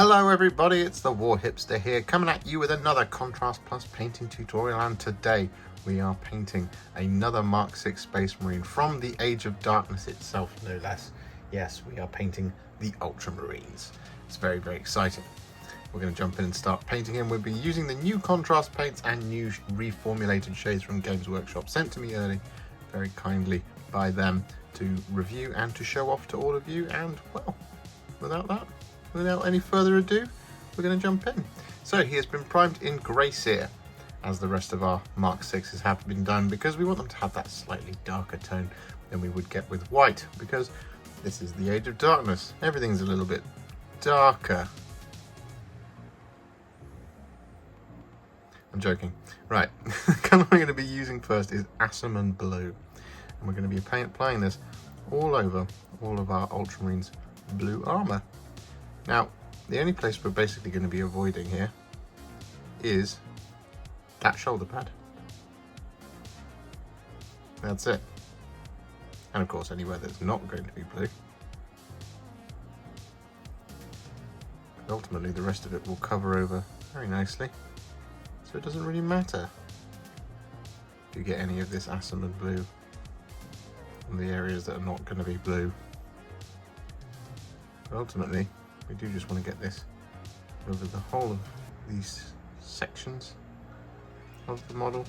Hello everybody, it's the Warhipster here, coming at you with another Contrast Plus painting tutorial, and today we are painting another Mark 6 Space Marine from the Age of Darkness itself, no less. Yes, we are painting the Ultramarines. It's very, very exciting. We're going to jump in and start painting him. We'll be using the new contrast paints and new reformulated shades from Games Workshop, sent to me early, very kindly by them, to review and to show off to all of you. And well, without any further ado, we're going to jump in. So he has been primed in Grey Seer, as the rest of our Mark 6s have been done, because we want them to have that slightly darker tone than we would get with white, because this is the Age of Darkness. Everything's a little bit darker. I'm joking. Right, the colour I'm going to be using first is Asurmen Blue, and we're going to be applying this all over all of our Ultramarines Blue armour. Now, the only place we're basically going to be avoiding here is that shoulder pad. That's it. And of course, anywhere that's not going to be blue. But ultimately, the rest of it will cover over very nicely. So it doesn't really matter if you get any of this Asurmen Blue on the areas that are not going to be blue. But ultimately, we do just want to get this over the whole of these sections of the model.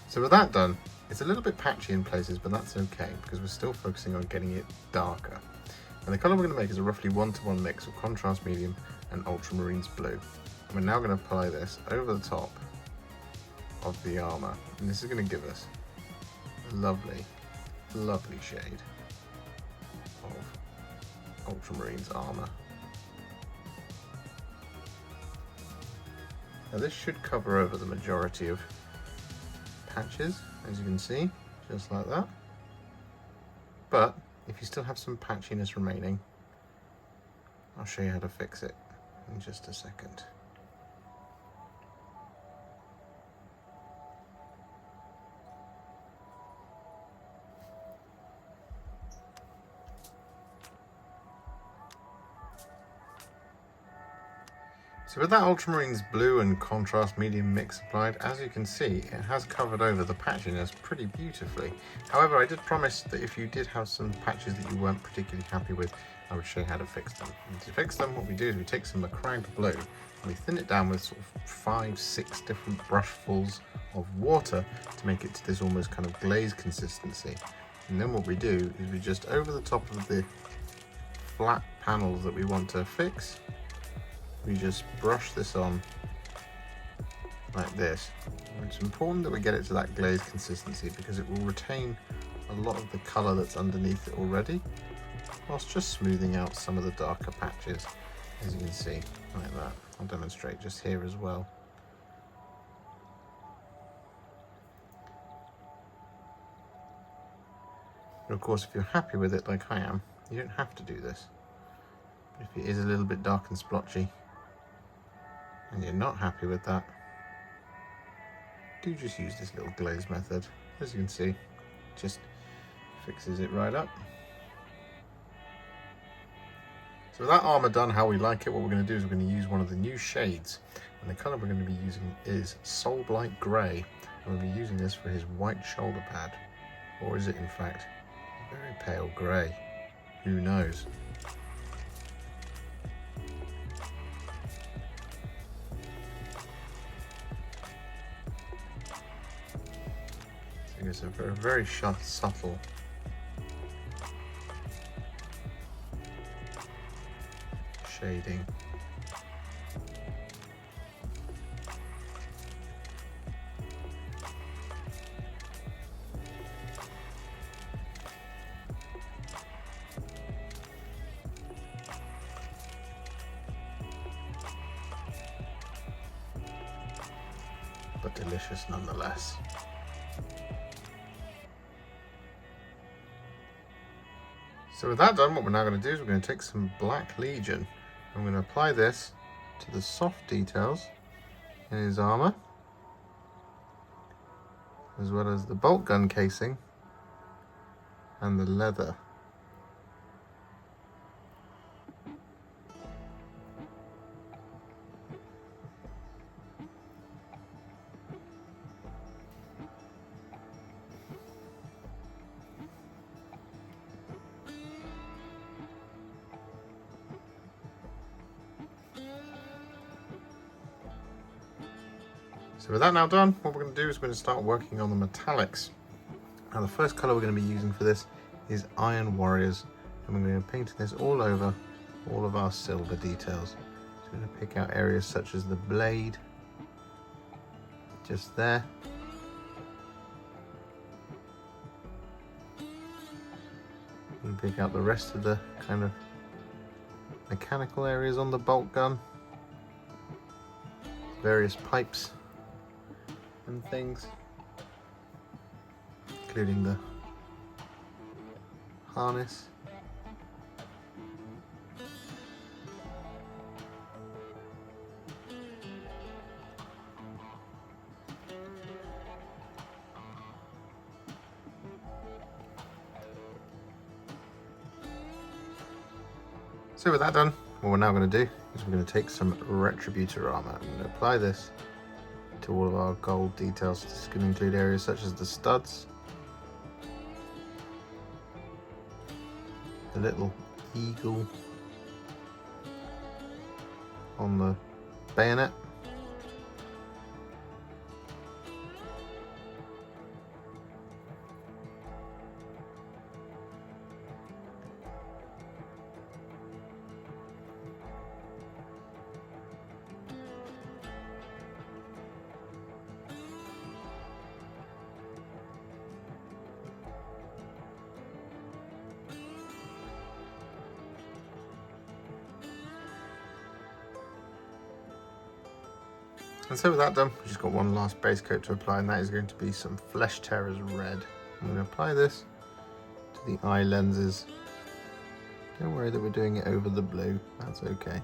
So with that done, it's a little bit patchy in places, but that's okay because we're still focusing on getting it darker. And the colour we're going to make is a roughly 1-to-1 mix of Contrast Medium and Ultramarines Blue. And we're now going to apply this over the top of the armour, and this is going to give us a lovely, lovely shade of Ultramarines armour. Now this should cover over the majority of patches, as you can see, just like that. But if you still have some patchiness remaining, I'll show you how to fix it in just a second. So with that Ultramarines Blue and Contrast Medium mix applied, as you can see, it has covered over the patchiness pretty beautifully. However, I did promise that if you did have some patches that you weren't particularly happy with, I would show you how to fix them. And to fix them, what we do is we take some Macragge Blue and we thin it down with sort of 5-6 different brushfuls of water to make it to this almost kind of glaze consistency. And then what we do is we just, over the top of the flat panels that we want to fix, we just brush this on like this. It's important that we get it to that glaze consistency because it will retain a lot of the colour that's underneath it already, whilst just smoothing out some of the darker patches, as you can see, like that. I'll demonstrate just here as well. But of course, if you're happy with it like I am, you don't have to do this. But if it is a little bit dark and splotchy, and you're not happy with that, do just use this little glaze method. As you can see, just fixes it right up. So with that armour done how we like it, what we're going to do is we're going to use one of the new shades, and the colour we're going to be using is Soulblight Grey. And we'll be using this for his white shoulder pad, or is it in fact a very pale grey? Who knows? It's a very subtle shading. delicious nonetheless. So with that done, what we're now going to do is we're going to take some Black Legion. I'm going to apply this to the soft details in his armour, as well as the bolt gun casing and the leather. So with that now done, what we're going to do is we're going to start working on the metallics. Now the first colour we're going to be using for this is Iron Warriors, and we're going to paint this all over all of our silver details. So we're going to pick out areas such as the blade, just there. And pick out the rest of the kind of mechanical areas on the bolt gun, various pipes and things, including the harness. So with that done, what we're now going to do is we're going to take some Retributor Armour. I'm going to apply this to all of our gold details. This is going to include areas such as the studs, the little eagle on the bayonet, and so with that done, we've just got one last base coat to apply, and that is going to be some Flesh Tearers Red. I'm going to apply this to the eye lenses. Don't worry that we're doing it over the blue, that's okay.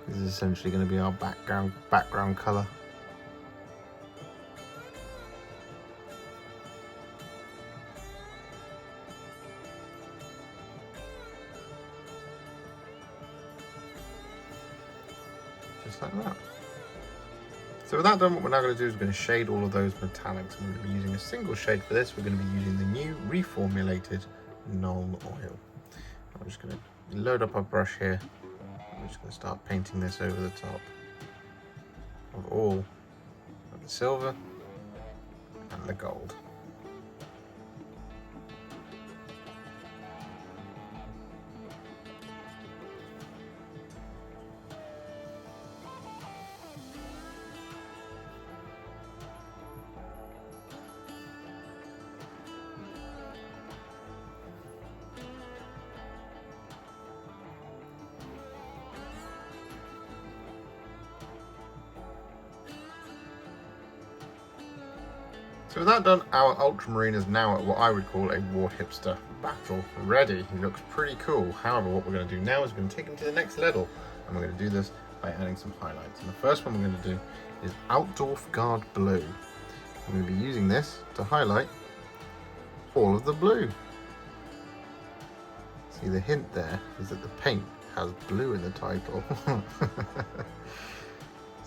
This is essentially going to be our background colour. Just like that. So with that done, what we're now going to do is we're going to shade all of those metallics. And we're going to be using a single shade for this. We're going to be using the new reformulated Nuln Oil. I'm just going to load up our brush here. I'm just going to start painting this over the top of all of the silver and the gold. So with that done, our Ultramarine is now at what I would call a Warhipster battle ready. He looks pretty cool. However, what we're going to do now is we're going to take him to the next level, and we're going to do this by adding some highlights. And the first one we're going to do is Altdorf Blue. I'm going to be using this to highlight all of the blue. See, the hint there is that the paint has blue in the title.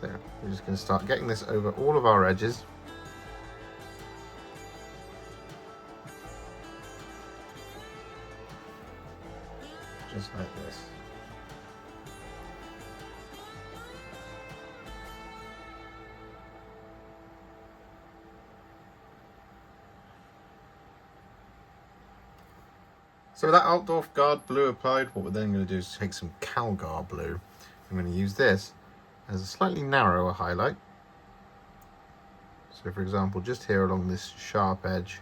So we're just going to start getting this over all of our edges. Just like this. So with that Altdorf Blue applied, what we're then going to do is take some Calgar Blue. I'm going to use this as a slightly narrower highlight. So for example, just here along this sharp edge,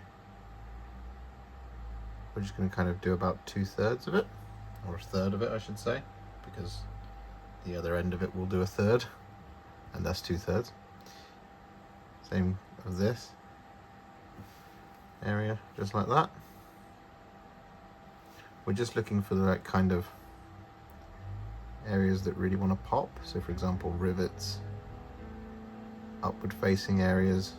we're just going to kind of do about 2/3 of it. Or a third of it, I should say, because the other end of it will do a third. and that's 2/3. Same of this area, just like that. We're just looking for the right kind of areas that really want to pop. So for example, rivets, upward facing areas.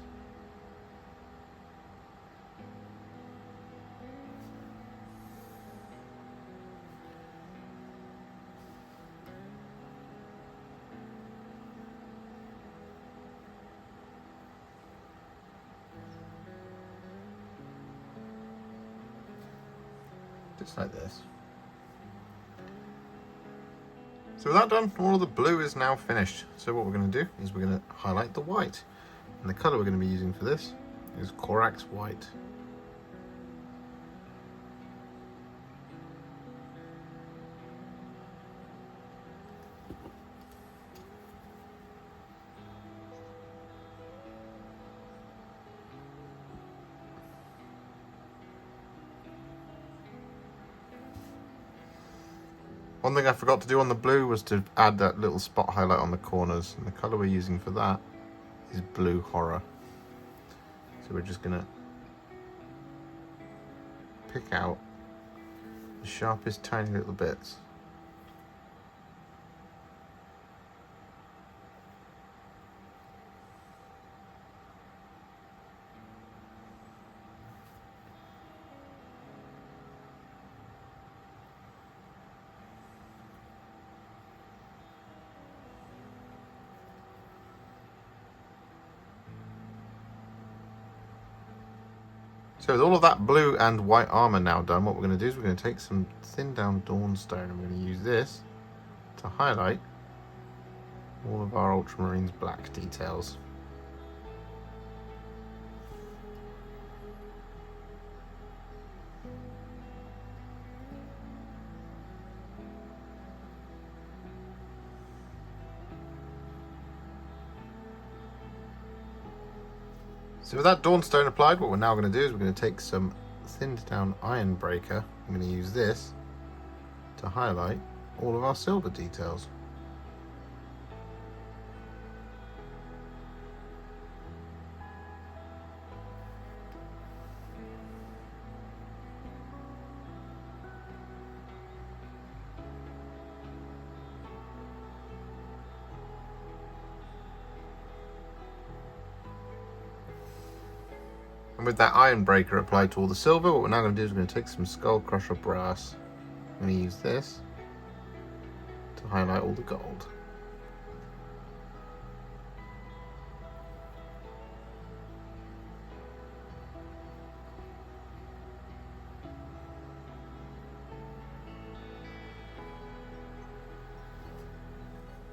Just like this. So with that done, all of the blue is now finished. So what we're going to do is we're going to highlight the white. And the colour we're going to be using for this is Corax White. One thing I forgot to do on the blue was to add that little spot highlight on the corners, and the colour we're using for that is Blue Horror. So we're just going to pick out the sharpest tiny little bits. So with all of that blue and white armour now done, what we're going to do is we're going to take some thinned down Dawnstone and we're going to use this to highlight all of our Ultramarines black details. So with that Dawnstone applied, what we're now going to do is we're going to take some thinned down Ironbreaker. I'm going to use this to highlight all of our silver details. And with that Ironbreaker applied to all the silver, what we're now going to do is we're going to take some Skullcrusher Brass. I'm going to use this to highlight all the gold.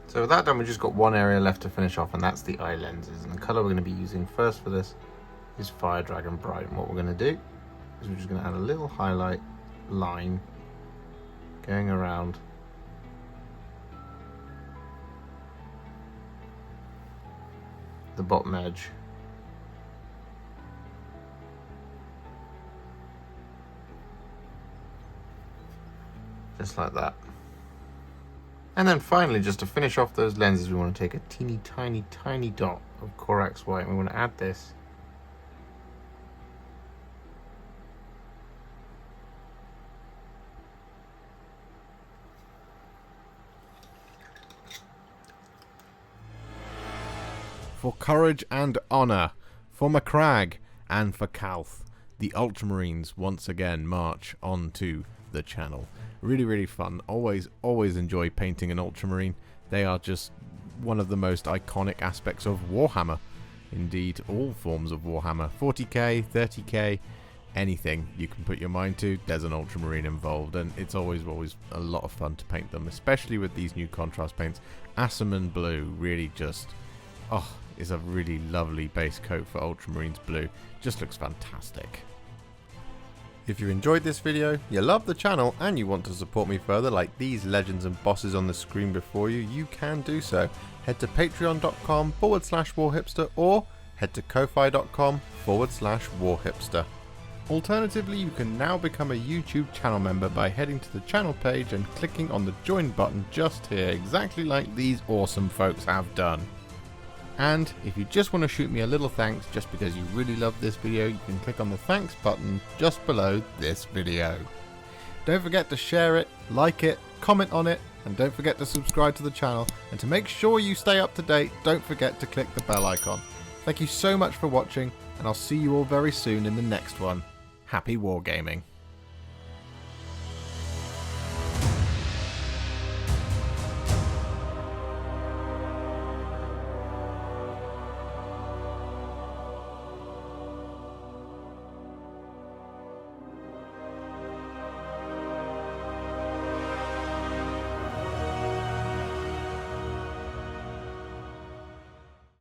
So with that done, we've just got one area left to finish off, and that's the eye lenses. And the colour we're going to be using first for this is Fire Dragon Bright. And what we're going to do is we're just going to add a little highlight line going around the bottom edge. Just like that. And then finally, just to finish off those lenses, we want to take a teeny tiny dot of Corax White, and we want to add this for courage and honour, for Macragge and for Calth. The Ultramarines once again march onto the channel. Really fun. Always enjoy painting an Ultramarine. They are just one of the most iconic aspects of Warhammer. Indeed, all forms of Warhammer. 40k, 30k, anything you can put your mind to, there's an Ultramarine involved, and it's always a lot of fun to paint them, especially with these new contrast paints. Asurmen Blue really just, is a really lovely base coat for Ultramarines Blue. Just looks fantastic. If you enjoyed this video, you love the channel, and you want to support me further like these legends and bosses on the screen before you, you can do so. Head to patreon.com/Warhipster or head to ko-fi.com/Warhipster. Alternatively, you can now become a YouTube channel member by heading to the channel page and clicking on the join button just here, exactly like these awesome folks have done. And if you just want to shoot me a little thanks just because you really love this video, you can click on the thanks button just below this video. Don't forget to share it, like it, comment on it, and don't forget to subscribe to the channel. And to make sure you stay up to date, don't forget to click the bell icon. Thank you so much for watching, and I'll see you all very soon in the next one. Happy wargaming.